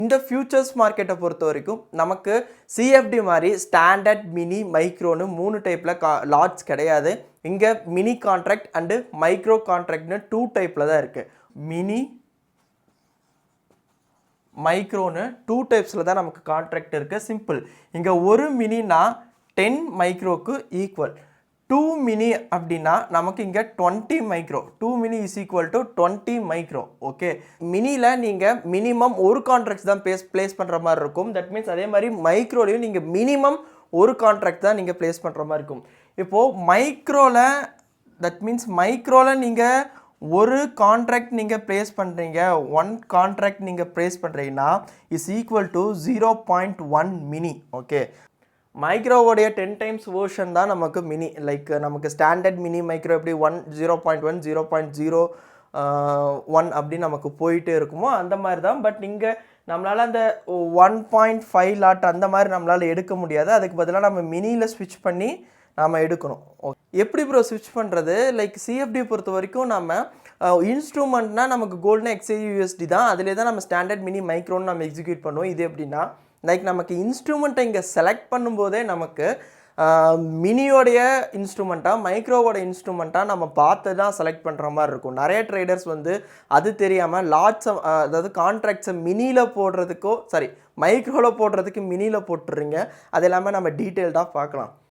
இந்த ஃபியூச்சர்ஸ் மார்க்கெட்டை பொறுத்த வரைக்கும் நமக்கு சிஎஃப்டி மாதிரி ஸ்டாண்டர்ட் மினி மைக்ரோன்னு 3 டைப்பில் லாட்ஸ் கிடையாது. இங்கே மினி கான்ட்ராக்ட் அண்டு மைக்ரோ கான்ட்ராக்ட்னு 2 டைப்பில் தான் இருக்குது. மினி மைக்ரோன்னு 2 டைப்ஸில் தான் நமக்கு கான்ட்ராக்ட் இருக்குது. சிம்பிள். இங்கே ஒரு மினினா 10 மைக்ரோக்கு ஈக்குவல். 2 மினி அப்படின்னா நமக்கு இங்கே 20 micro. 2 mini is equal to 20 micro. Okay, மினியில் நீங்கள் மினிமம் ஒரு கான்ட்ராக்ட் தான் பிளேஸ் பண்ணுற மாதிரி இருக்கும். தட் மீன்ஸ் அதே மாதிரி மைக்ரோலையும் நீங்கள் மினிமம் ஒரு கான்ட்ராக்ட் தான் நீங்கள் பிளேஸ் பண்ணுற மாதிரி இருக்கும். இப்போது மைக்ரோவில் தட் மீன்ஸ் மைக்ரோவில் நீங்கள் ஒரு கான்ட்ராக்ட் நீங்கள் ப்ளேஸ் பண்ணுறீங்க, 1 கான்ட்ராக்ட் நீங்கள் ப்ளேஸ் பண்ணுறீங்கன்னா is equal to 0.1 mini. Okay, மைக்ரோவோடைய 10 டைம்ஸ் வேர்ஷன் தான் நமக்கு மினி. லைக் நமக்கு ஸ்டாண்டர்ட் மினி மைக்ரோ எப்படி 0.1 0.01 அப்படி நமக்கு போயிட்டே இருக்குமோ அந்த மாதிரி தான். பட் இங்கே நம்மளால் அந்த 1.5 லாட் அந்த மாதிரி நம்மளால் எடுக்க முடியாது. அதுக்கு பதிலாக நம்ம மினியில் ஸ்விட்ச் பண்ணி நாம் எடுக்கணும். ஓகே, எப்படி ப்ரோ ஸ்விட்ச் பண்ணுறது? லைக் சிஎஃப்டி பொறுத்த வரைக்கும் நம்ம இன்ஸ்ட்ருமெண்ட்னா நமக்கு கோல்டுனா XAUUSD தான். அதிலே தான் நம்ம ஸ்டாண்டர்ட் மினி மைக்ரோன்னு நம்ம எக்ஸிக்யூட் பண்ணுவோம். இது எப்படின்னா லைக் நமக்கு இன்ஸ்ட்ருமெண்ட்டை இங்கே செலக்ட் பண்ணும்போதே நமக்கு மினியோடைய இன்ஸ்ட்ருமெண்ட்டாக மைக்ரோவோட இன்ஸ்ட்ருமெண்ட்டாக நம்ம பார்த்து தான் செலக்ட் பண்ணுற மாதிரி இருக்கும். நிறைய ட்ரேடர்ஸ் வந்து அது தெரியாமல் லாட்ஸை அதாவது கான்ட்ராக்ட்ஸை மினியில் போடுறதுக்கோ மைக்ரோவில் போடுறதுக்கு மினியில் போட்டுறீங்க. அது எல்லாமே நம்ம டீட்டெயில்டாக பார்க்கலாம்.